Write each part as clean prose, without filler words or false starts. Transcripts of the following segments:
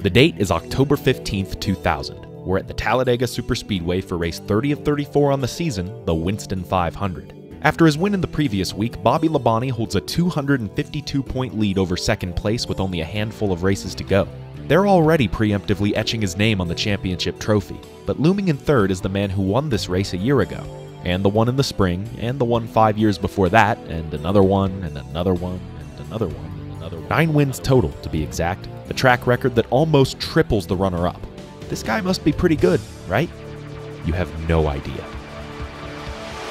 The date is October 15th, 2000. We're at the Talladega Superspeedway for race 30 of 34 on the season, the Winston 500. After his win in the previous week, Bobby Labonte holds a 252-point lead over second place with only a handful of races to go. They're already preemptively etching his name on the championship trophy, but looming in third is the man who won this race a year ago, and the one in the spring, and the one 5 years before that, and another one, and another one, and another one, and another one. 9 wins total, to be exact, a track record that almost triples the runner-up. This guy must be pretty good, right? You have no idea.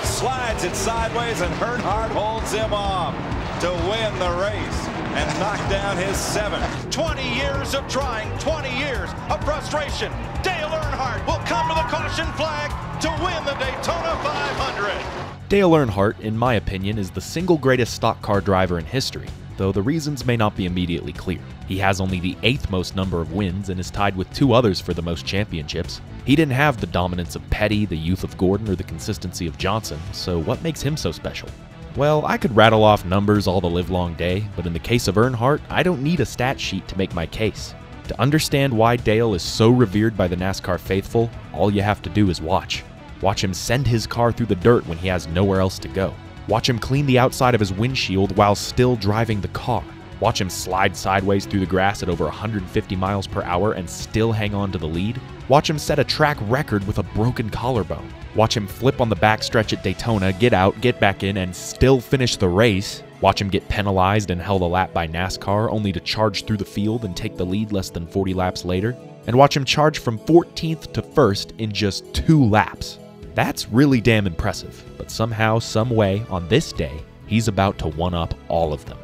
Slides it sideways and Earnhardt holds him off to win the race and knock down his 7th. 20 years of trying, 20 years of frustration. Dale Earnhardt will come to the caution flag to win the Daytona 500. Dale Earnhardt, in my opinion, is the single greatest stock car driver in history, though the reasons may not be immediately clear. He has only the 8th most number of wins and is tied with 2 others for the most championships. He didn't have the dominance of Petty, the youth of Gordon, or the consistency of Johnson, so what makes him so special? Well, I could rattle off numbers all the livelong day, but in the case of Earnhardt, I don't need a stat sheet to make my case. To understand why Dale is so revered by the NASCAR faithful, all you have to do is watch. Watch him send his car through the dirt when he has nowhere else to go. Watch him clean the outside of his windshield while still driving the car. Watch him slide sideways through the grass at over 150 miles per hour and still hang on to the lead. Watch him set a track record with a broken collarbone. Watch him flip on the backstretch at Daytona, get out, get back in, and still finish the race. Watch him get penalized and held a lap by NASCAR, only to charge through the field and take the lead less than 40 laps later. And watch him charge from 14th to 1st in just 2 laps. That's really damn impressive, but somehow, someway, on this day, he's about to one-up all of them.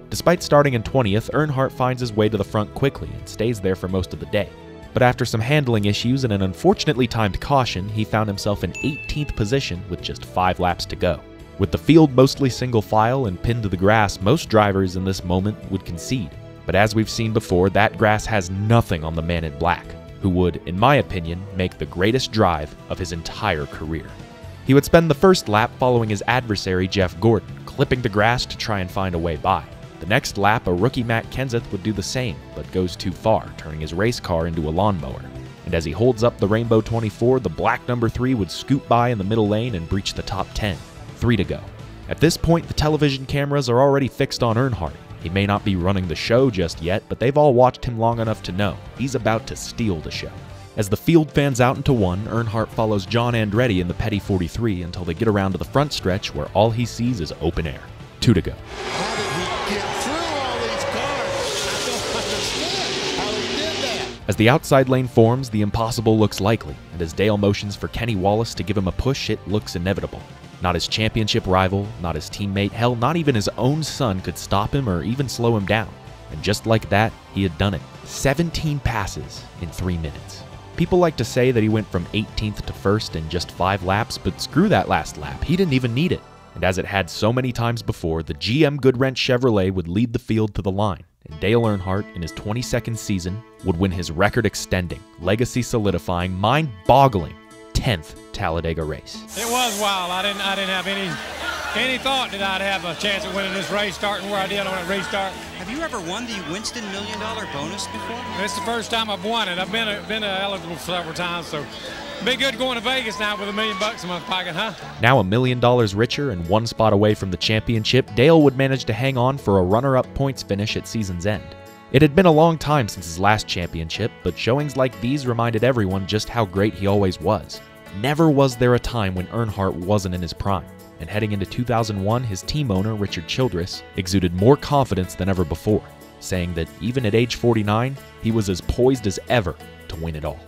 Despite starting in 20th, Earnhardt finds his way to the front quickly and stays there for most of the day. But after some handling issues and an unfortunately timed caution, he found himself in 18th position with just 5 laps to go. With the field mostly single file and pinned to the grass, most drivers in this moment would concede. But as we've seen before, that grass has nothing on the man in black, who would, in my opinion, make the greatest drive of his entire career. He would spend the first lap following his adversary Jeff Gordon, clipping the grass to try and find a way by. The next lap, a rookie Matt Kenseth would do the same, but goes too far, turning his race car into a lawnmower. And as he holds up the Rainbow 24, the black number 3 would scoot by in the middle lane and breach the top 10. 3 to go. At this point, the television cameras are already fixed on Earnhardt. He may not be running the show just yet, but they've all watched him long enough to know he's about to steal the show. As the field fans out into 1, Earnhardt follows John Andretti in the Petty 43 until they get around to the front stretch where all he sees is open air. 2 to go. How did he get through all these cars? I don't understand how he did that. As the outside lane forms, the impossible looks likely, and as Dale motions for Kenny Wallace to give him a push, it looks inevitable. Not his championship rival, not his teammate, hell, not even his own son could stop him or even slow him down. And just like that, he had done it. 17 passes in 3 minutes. People like to say that he went from 18th to 1st in just 5 laps, but screw that last lap, he didn't even need it. And as it had so many times before, the GM Goodwrench Chevrolet would lead the field to the line, and Dale Earnhardt, in his 22nd season, would win his record-extending, legacy-solidifying, mind-boggling 10th Talladega race. It was wild. I didn't have any thought that I'd have a chance of winning this race, starting where I did on that restart. Have you ever won the Winston $1 Million bonus before? It's the first time I've won it. I've been eligible several times, so be good going to Vegas now with $1 million in my pocket, huh? Now $1 million richer and 1 spot away from the championship, Dale would manage to hang on for a runner-up points finish at season's end. It had been a long time since his last championship, but showings like these reminded everyone just how great he always was. Never was there a time when Earnhardt wasn't in his prime, and heading into 2001, his team owner, Richard Childress, exuded more confidence than ever before, saying that even at age 49, he was as poised as ever to win it all.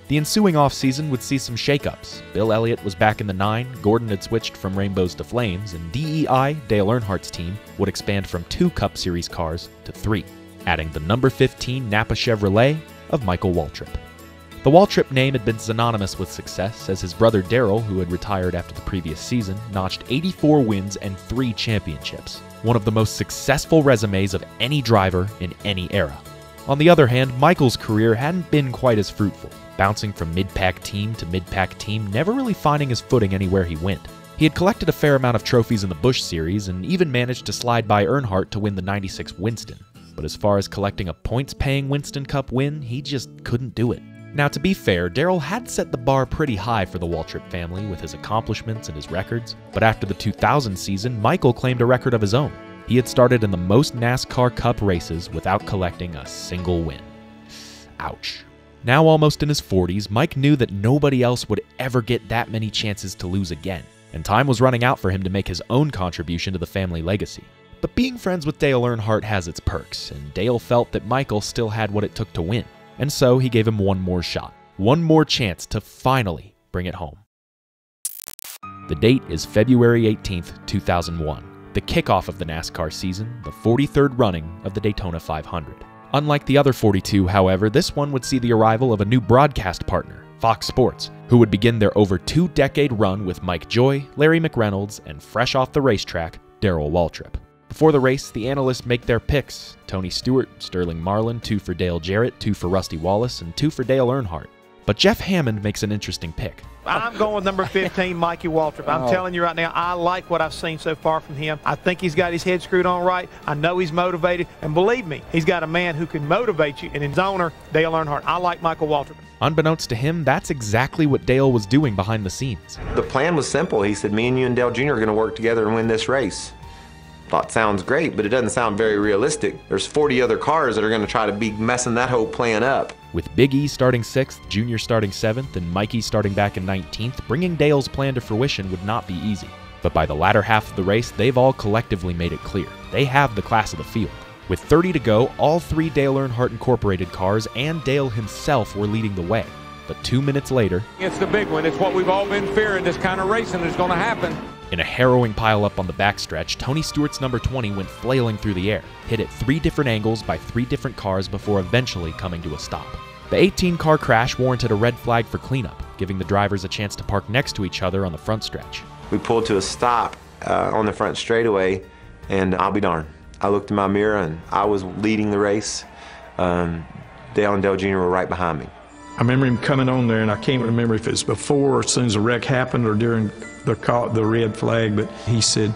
The ensuing offseason would see some shakeups. Bill Elliott was back in the 9, Gordon had switched from Rainbows to Flames, and DEI, Dale Earnhardt's team, would expand from 2 Cup Series cars to 3, adding the number 15 Napa Chevrolet of Michael Waltrip. The Waltrip name had been synonymous with success, as his brother Darrell, who had retired after the previous season, notched 84 wins and 3 championships, one of the most successful resumes of any driver in any era. On the other hand, Michael's career hadn't been quite as fruitful, bouncing from mid-pack team to mid-pack team, never really finding his footing anywhere he went. He had collected a fair amount of trophies in the Busch Series and even managed to slide by Earnhardt to win the '96 Winston. but as far as collecting a points-paying Winston Cup win, he just couldn't do it. Now, to be fair, Darrell had set the bar pretty high for the Waltrip family with his accomplishments and his records, but after the 2000 season, Michael claimed a record of his own. He had started in the most NASCAR Cup races without collecting a single win. Ouch. Now almost in his 40s, Mike knew that nobody else would ever get that many chances to lose again, and time was running out for him to make his own contribution to the family legacy. But being friends with Dale Earnhardt has its perks, and Dale felt that Michael still had what it took to win. And so he gave him one more shot, one more chance to finally bring it home. The date is February 18th, 2001, the kickoff of the NASCAR season, the 43rd running of the Daytona 500. Unlike the other 42, however, this one would see the arrival of a new broadcast partner, Fox Sports, who would begin their over 2-decade run with Mike Joy, Larry McReynolds, and fresh off the racetrack, Darrell Waltrip. Before the race, the analysts make their picks. Tony Stewart, Sterling Marlin, 2 for Dale Jarrett, 2 for Rusty Wallace, and 2 for Dale Earnhardt. But Jeff Hammond makes an interesting pick. I'm going with number 15, Mikey Waltrip. I'm telling you right now, I like what I've seen so far from him. I think he's got his head screwed on right. I know he's motivated. And believe me, he's got a man who can motivate you, and his owner, Dale Earnhardt. I like Michael Waltrip. Unbeknownst to him, that's exactly what Dale was doing behind the scenes. The plan was simple. He said, me and you and Dale Jr. are going to work together and win this race. Thought sounds great, but it doesn't sound very realistic. There's 40 other cars that are going to try to be messing that whole plan up. With Big E starting 6th, Junior starting 7th, and Mikey starting back in 19th, bringing Dale's plan to fruition would not be easy. But by the latter half of the race, they've all collectively made it clear. They have the class of the field. With 30 to go, all 3 Dale Earnhardt Incorporated cars and Dale himself were leading the way. But 2 minutes later, it's the big one. It's what we've all been fearing. This kind of racing is going to happen. In a harrowing pileup on the backstretch, Tony Stewart's number 20 went flailing through the air, hit at 3 different angles by 3 different cars before eventually coming to a stop. The 18-car crash warranted a red flag for cleanup, giving the drivers a chance to park next to each other on the front stretch. We pulled to a stop on the front straightaway, and I'll be darned. I looked in my mirror, and I was leading the race. Dale and Dale Jr. were right behind me. I remember him coming on there, and I can't remember if it was before or as soon as the wreck happened or during the red flag, but he said,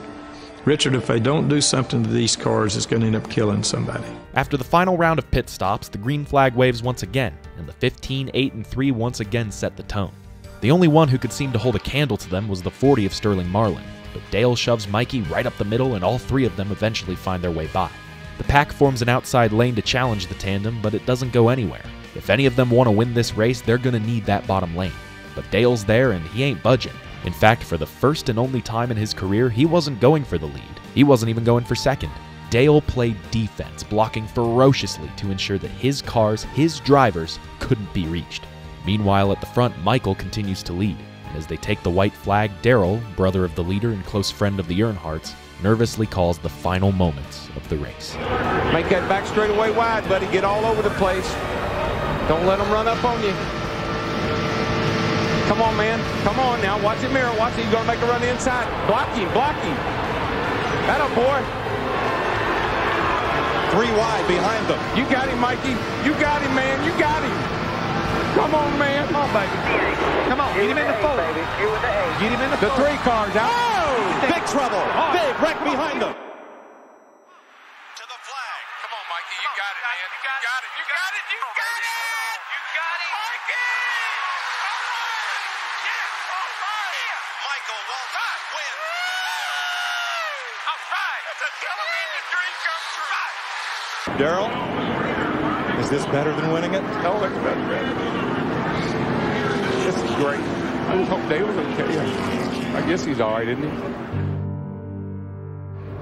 Richard, if they don't do something to these cars, it's going to end up killing somebody. After the final round of pit stops, the green flag waves once again, and the 15, 8, and 3 once again set the tone. The only one who could seem to hold a candle to them was the 40 of Sterling Marlin, but Dale shoves Mikey right up the middle, and all 3 of them eventually find their way by. The pack forms an outside lane to challenge the tandem, but it doesn't go anywhere. If any of them want to win this race, they're going to need that bottom lane. But Dale's there, and he ain't budging. In fact, for the first and only time in his career, he wasn't going for the lead. He wasn't even going for second. Dale played defense, blocking ferociously to ensure that his cars, his drivers, couldn't be reached. Meanwhile, at the front, Michael continues to lead. And as they take the white flag, Darrell, brother of the leader and close friend of the Earnhardts, nervously calls the final moments of the race. Make that back straightaway wide, buddy. Get all over the place. Don't let them run up on you. Come on, man. Come on now. Watch the mirror. Watch it. You're going to make a run inside. Block him. Block him. That up, boy. 3 wide behind them. You got him, Mikey. You got him, man. You got him. Come on, man. Come on, baby. Come on. Get him in the 4. Get him in the 4. The 3 cars out. Oh! Big trouble. Oh. Big wreck behind them. To the flag. Come on, Mikey. You got it, man. You got it. You got it. You got it. You got it. Mikey. Michael Waltrip wins. All right. It's a television dream come true. Darrell, is this better than winning it? No, it's better. This is great. I just hope Dale's okay. I guess he's all right, isn't he?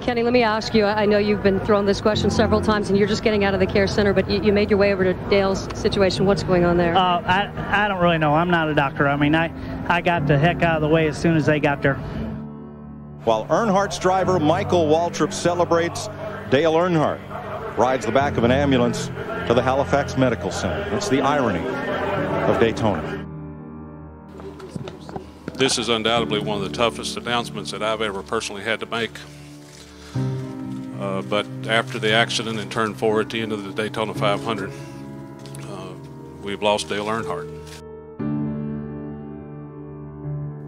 Kenny, let me ask you, I know you've been thrown this question several times and you're just getting out of the care center, but you made your way over to Dale's situation. What's going on there? I don't really know. I'm not a doctor. I mean, I got the heck out of the way as soon as they got there. While Earnhardt's driver Michael Waltrip celebrates, Dale Earnhardt rides the back of an ambulance to the Halifax Medical Center. That's the irony of Daytona. This is undoubtedly one of the toughest announcements that I've ever personally had to make. But after the accident in turn 4 at the end of the Daytona 500, we've lost Dale Earnhardt.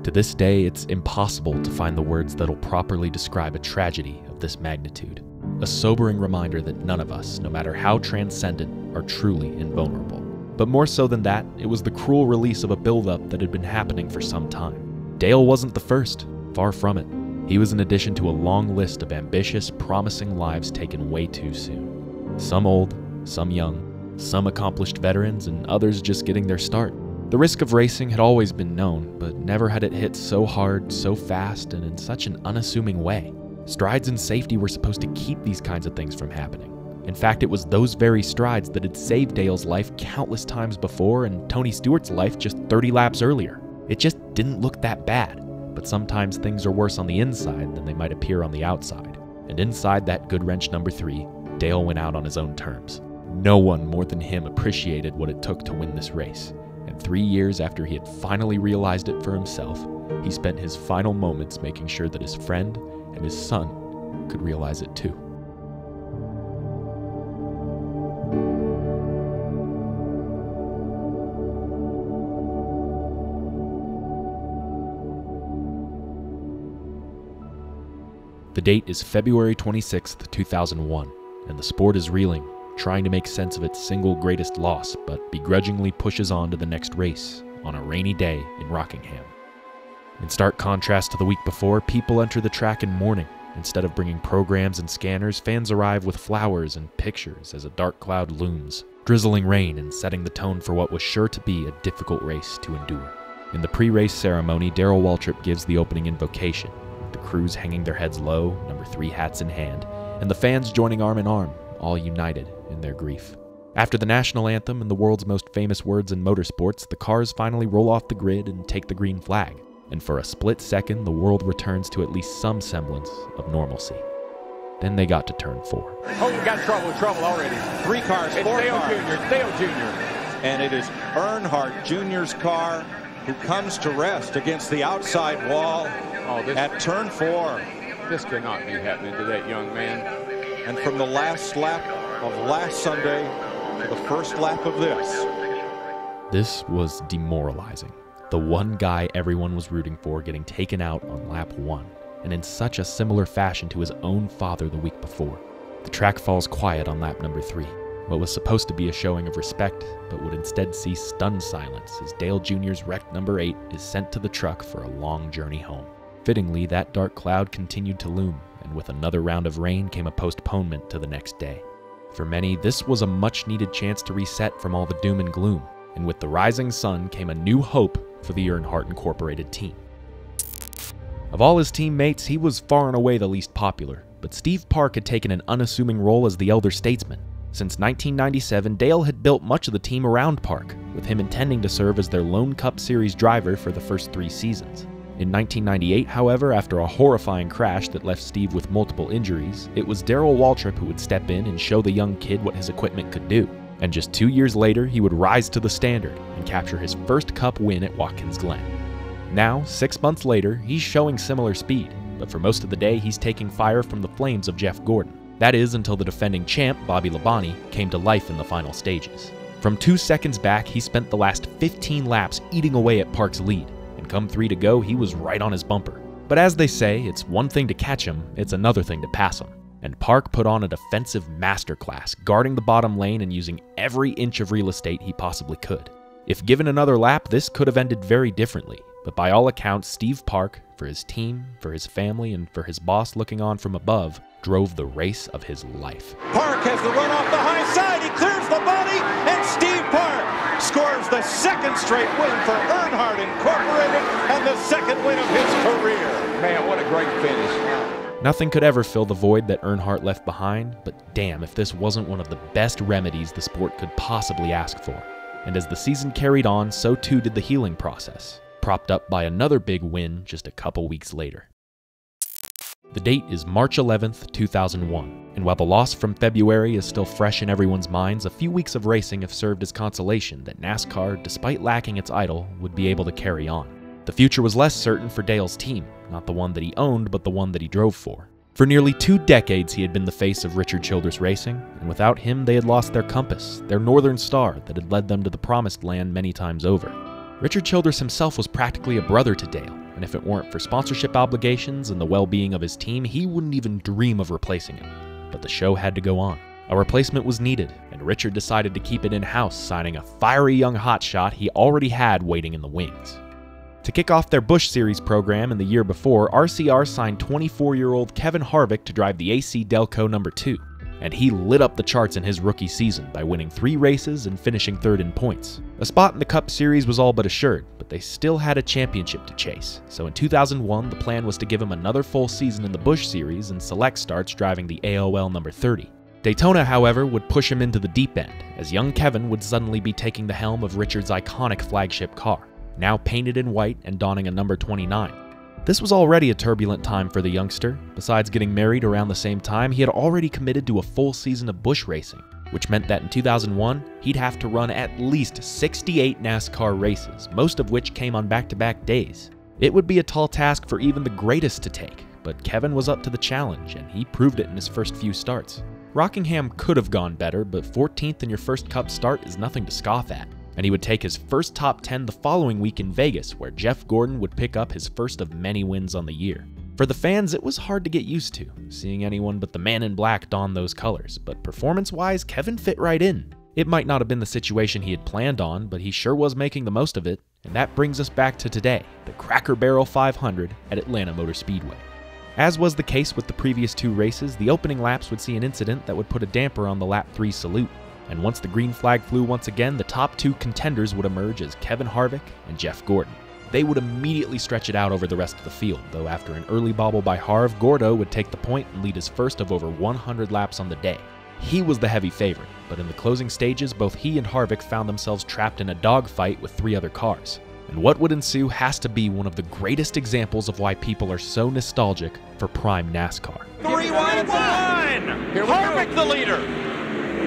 To this day, it's impossible to find the words that'll properly describe a tragedy of this magnitude. A sobering reminder that none of us, no matter how transcendent, are truly invulnerable. But more so than that, it was the cruel release of a buildup that had been happening for some time. Dale wasn't the first, far from it. He was an addition to a long list of ambitious, promising lives taken way too soon. Some old, some young, some accomplished veterans, and others just getting their start. The risk of racing had always been known, but never had it hit so hard, so fast, and in such an unassuming way. Strides in safety were supposed to keep these kinds of things from happening. In fact, it was those very strides that had saved Dale's life countless times before and Tony Stewart's life just 30 laps earlier. It just didn't look that bad, but sometimes things are worse on the inside than they might appear on the outside. And inside that good wrench number 3, Dale went out on his own terms. No one more than him appreciated what it took to win this race. And 3 years after he had finally realized it for himself, he spent his final moments making sure that his friend and his son could realize it too. The date is February 26th, 2001, and the sport is reeling, trying to make sense of its single greatest loss, but begrudgingly pushes on to the next race on a rainy day in Rockingham. In stark contrast to the week before, people enter the track in mourning. Instead of bringing programs and scanners, fans arrive with flowers and pictures as a dark cloud looms, drizzling rain and setting the tone for what was sure to be a difficult race to endure. In the pre-race ceremony, Darrell Waltrip gives the opening invocation, the crews hanging their heads low, number 3 hats in hand, and the fans joining arm in arm, all united in their grief. After the national anthem and the world's most famous words in motorsports, the cars finally roll off the grid and take the green flag. And for a split second, the world returns to at least some semblance of normalcy. Then they got to turn 4. Oh, we got trouble already. 3 cars, 4 Dale cars. Jr., Dale Jr. And it is Earnhardt Jr.'s car who comes to rest against the outside wall at turn 4. This cannot be happening to that young man. And from the last lap of last Sunday to the first lap of this. This was demoralizing. The one guy everyone was rooting for getting taken out on lap 1, and in such a similar fashion to his own father the week before. The track falls quiet on lap number 3. What was supposed to be a showing of respect, but would instead see stunned silence as Dale Jr.'s wrecked number 8 is sent to the truck for a long journey home. Fittingly, that dark cloud continued to loom, and with another round of rain came a postponement to the next day. For many, this was a much-needed chance to reset from all the doom and gloom, and with the rising sun came a new hope for the Earnhardt Incorporated team. Of all his teammates, he was far and away the least popular, but Steve Park had taken an unassuming role as the elder statesman. Since 1997, Dale had built much of the team around Park, with him intending to serve as their lone Cup Series driver for the first 3 seasons. In 1998, however, after a horrifying crash that left Steve with multiple injuries, it was Darrell Waltrip who would step in and show the young kid what his equipment could do. And just 2 years later, he would rise to the standard and capture his first Cup win at Watkins Glen. Now, 6 months later, he's showing similar speed, but for most of the day, he's taking fire from the flames of Jeff Gordon. That is until the defending champ, Bobby Labonte, came to life in the final stages. From 2 seconds back, he spent the last 15 laps eating away at Park's lead, and come 3 to go, he was right on his bumper. But as they say, it's one thing to catch him, it's another thing to pass him. And Park put on a defensive masterclass, guarding the bottom lane and using every inch of real estate he possibly could. If given another lap, this could have ended very differently, but by all accounts, Steve Park, for his team, for his family, and for his boss looking on from above, drove the race of his life. Park has the run off the high side, he clears the body, and Steve Park scores the 2nd straight win for Earnhardt Incorporated and the 2nd win of his career. Man, what a great finish. Nothing could ever fill the void that Earnhardt left behind, but damn if this wasn't one of the best remedies the sport could possibly ask for. And as the season carried on, so too did the healing process, propped up by another big win just a couple weeks later. The date is March 11th, 2001, and while the loss from February is still fresh in everyone's minds, a few weeks of racing have served as consolation that NASCAR, despite lacking its idol, would be able to carry on. The future was less certain for Dale's team, not the one that he owned, but the one that he drove for. For nearly 2 decades, he had been the face of Richard Childress Racing, and without him, they had lost their compass, their northern star that had led them to the promised land many times over. Richard Childress himself was practically a brother to Dale, and if it weren't for sponsorship obligations and the well-being of his team, he wouldn't even dream of replacing him. But but the show had to go on. A replacement was needed, and Richard decided to keep it in-house, signing a fiery young hotshot he already had waiting in the wings. To kick off their Busch Series program in the year before, RCR signed 24-year-old Kevin Harvick to drive the AC Delco No. 2, and he lit up the charts in his rookie season by winning 3 races and finishing 3rd in points. A spot in the Cup Series was all but assured, but they still had a championship to chase, so in 2001 the plan was to give him another full season in the Busch Series and select starts driving the AOL No. 30. Daytona, however, would push him into the deep end, as young Kevin would suddenly be taking the helm of Richard's iconic flagship car, now painted in white and donning a number 29. This was already a turbulent time for the youngster. Besides getting married around the same time, he had already committed to a full season of Busch racing, which meant that in 2001, he'd have to run at least 68 NASCAR races, most of which came on back-to-back days. It would be a tall task for even the greatest to take, but Kevin was up to the challenge, and he proved it in his first few starts. Rockingham could have gone better, but 14th in your first Cup start is nothing to scoff at. And he would take his first top 10 the following week in Vegas, where Jeff Gordon would pick up his first of many wins on the year. For the fans, it was hard to get used to, seeing anyone but the man in black don those colors, but performance-wise, Kevin fit right in. It might not have been the situation he had planned on, but he sure was making the most of it, and that brings us back to today, the Cracker Barrel 500 at Atlanta Motor Speedway. As was the case with the previous 2 races, the opening laps would see an incident that would put a damper on the lap 3 salute. And once the green flag flew once again, the top 2 contenders would emerge as Kevin Harvick and Jeff Gordon. They would immediately stretch it out over the rest of the field, though after an early bobble by Harv, Gordo would take the point and lead his first of over 100 laps on the day. He was the heavy favorite, but in the closing stages, both he and Harvick found themselves trapped in a dogfight with 3 other cars. And what would ensue has to be one of the greatest examples of why people are so nostalgic for prime NASCAR. 3 wide line! Harvick the leader!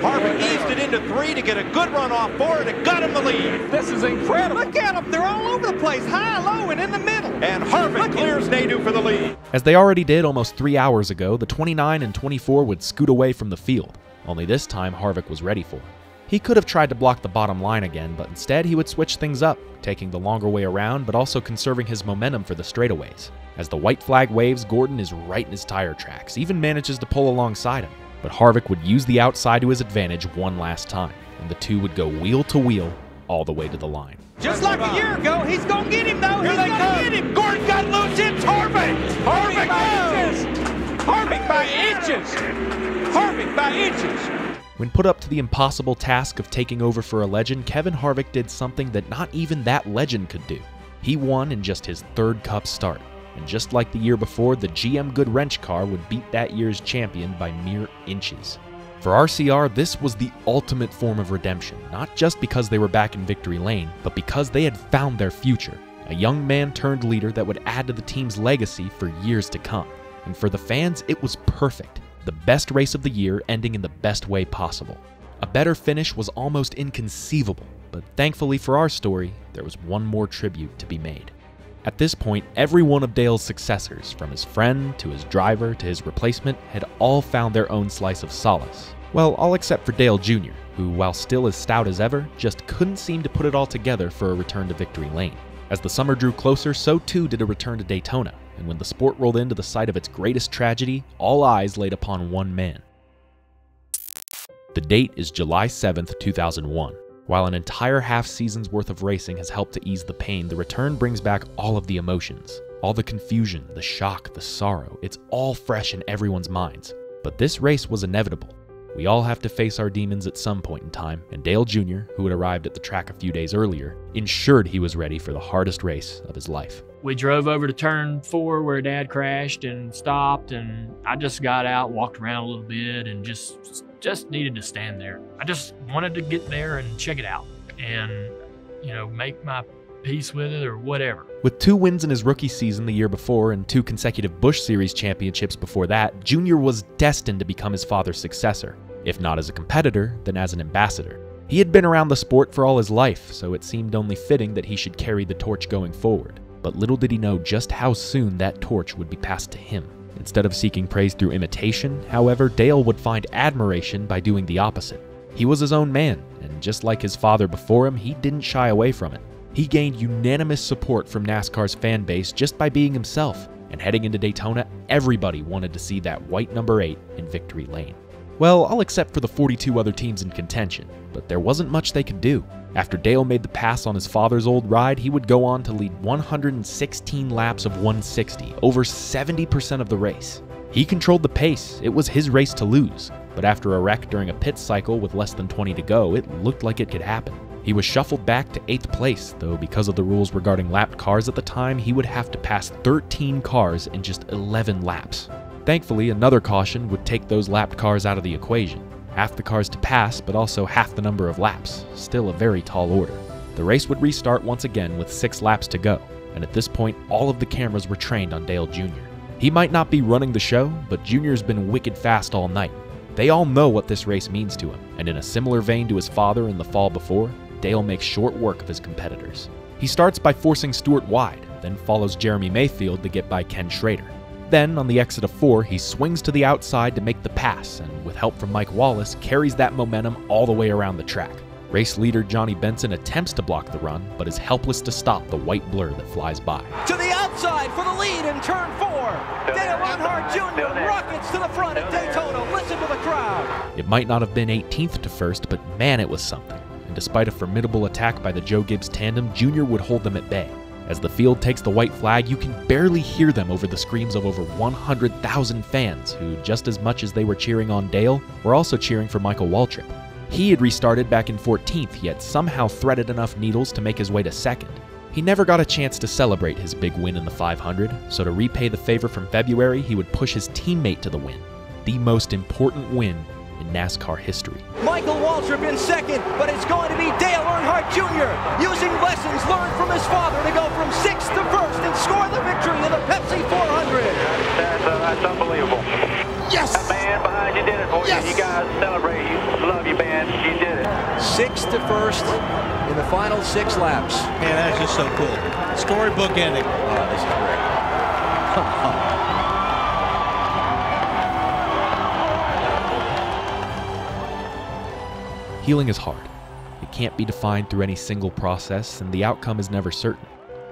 Harvick eased it into 3 to get a good run off 4, and it got him the lead. This is incredible. Look at them. They're all over the place, high, low, and in the middle. And Harvick clears Nadu for the lead. As they already did almost 3 hours ago, the 29 and 24 would scoot away from the field. Only this time, Harvick was ready for it. He could have tried to block the bottom line again, but instead he would switch things up, taking the longer way around, but also conserving his momentum for the straightaways. As the white flag waves, Gordon is right in his tire tracks, even manages to pull alongside him. But Harvick would use the outside to his advantage one last time, and the 2 would go wheel to wheel all the way to the line. Just like a year ago, he's going to get him, though. He's going to get him. Gordon got loose. It's Harvick. Harvick by inches. Harvick by inches. Harvick by inches. When put up to the impossible task of taking over for a legend, Kevin Harvick did something that not even that legend could do. He won in just his 3rd Cup start. And just like the year before, the GM Good Wrench car would beat that year's champion by mere inches. For RCR, this was the ultimate form of redemption, not just because they were back in victory lane, but because they had found their future, a young man turned leader that would add to the team's legacy for years to come. And for the fans, it was perfect. The best race of the year ending in the best way possible. A better finish was almost inconceivable, but thankfully for our story, there was one more tribute to be made. At this point, every one of Dale's successors, from his friend to his driver to his replacement, had all found their own slice of solace. Well, all except for Dale Jr., who, while still as stout as ever, just couldn't seem to put it all together for a return to victory lane. As the summer drew closer, so too did a return to Daytona, and when the sport rolled into the site of its greatest tragedy, all eyes laid upon one man. The date is July 7th, 2001. While an entire half season's worth of racing has helped to ease the pain, the return brings back all of the emotions. All the confusion, the shock, the sorrow, it's all fresh in everyone's minds. But this race was inevitable. We all have to face our demons at some point in time, and Dale Jr., who had arrived at the track a few days earlier, ensured he was ready for the hardest race of his life. We drove over to turn 4 where Dad crashed and stopped, and I just got out, walked around a little bit, and just needed to stand there. I just wanted to get there and check it out and, make my peace with it or whatever. With 2 wins in his rookie season the year before and 2 consecutive Busch Series championships before that, Jr. was destined to become his father's successor, if not as a competitor, then as an ambassador. He had been around the sport for all his life, so it seemed only fitting that he should carry the torch going forward. But little did he know just how soon that torch would be passed to him. Instead of seeking praise through imitation, however, Dale would find admiration by doing the opposite. He was his own man, and just like his father before him, he didn't shy away from it. He gained unanimous support from NASCAR's fan base just by being himself, and heading into Daytona, everybody wanted to see that white number 8 in victory lane. Well, all except for the 42 other teams in contention, but there wasn't much they could do. After Dale made the pass on his father's old ride, he would go on to lead 116 laps of 160, over 70% of the race. He controlled the pace, it was his race to lose, but after a wreck during a pit cycle with less than 20 to go, it looked like it could happen. He was shuffled back to 8th place, though because of the rules regarding lapped cars at the time, he would have to pass 13 cars in just 11 laps. Thankfully, another caution would take those lapped cars out of the equation. Half the cars to pass, but also half the number of laps. Still a very tall order. The race would restart once again with 6 laps to go, and at this point, all of the cameras were trained on Dale Jr. He might not be running the show, but Jr.'s been wicked fast all night. They all know what this race means to him, and in a similar vein to his father in the fall before, Dale makes short work of his competitors. He starts by forcing Stewart wide, then follows Jeremy Mayfield to get by Ken Schrader. Then, on the exit of 4, he swings to the outside to make the pass, and with help from Mike Wallace, carries that momentum all the way around the track. Race leader Johnny Benson attempts to block the run, but is helpless to stop the white blur that flies by. To the outside for the lead in turn 4. Dale Earnhardt Jr. rockets to the front at Daytona. Listen to the crowd. It might not have been 18th to first, but man, it was something. And despite a formidable attack by the Joe Gibbs tandem, Jr. would hold them at bay. As the field takes the white flag, you can barely hear them over the screams of over 100,000 fans who, just as much as they were cheering on Dale, were also cheering for Michael Waltrip. He had restarted back in 14th, yet somehow threaded enough needles to make his way to 2nd. He never got a chance to celebrate his big win in the 500, so to repay the favor from February, he would push his teammate to the win. The most important win in NASCAR history. Michael Waltrip in 2nd, but it's going to be Dale Earnhardt Jr. using lessons learned from his father to go from 6th to 1st and score the victory in the Pepsi 400. That's unbelievable. Yes! That man behind you did it for you. You guys celebrate. You love you, man. You did it. 6th to 1st in the final 6 laps. Man, that's just so cool. Storybook ending. Oh, this is great. Healing is hard. It can't be defined through any single process, and the outcome is never certain.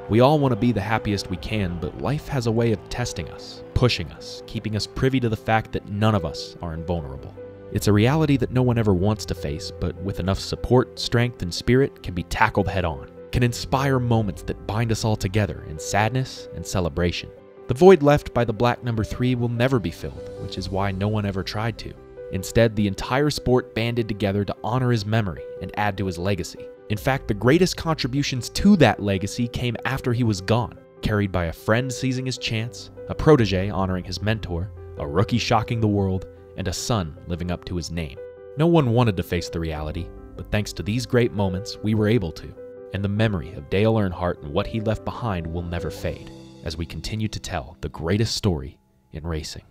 We all want to be the happiest we can, but life has a way of testing us, pushing us, keeping us privy to the fact that none of us are invulnerable. It's a reality that no one ever wants to face, but with enough support, strength, and spirit can be tackled head-on, can inspire moments that bind us all together in sadness and celebration. The void left by the black number 3 will never be filled, which is why no one ever tried to. Instead, the entire sport banded together to honor his memory and add to his legacy. In fact, the greatest contributions to that legacy came after he was gone, carried by a friend seizing his chance, a protege honoring his mentor, a rookie shocking the world, and a son living up to his name. No one wanted to face the reality, but thanks to these great moments, we were able to. And the memory of Dale Earnhardt and what he left behind will never fade, as we continue to tell the greatest story in racing.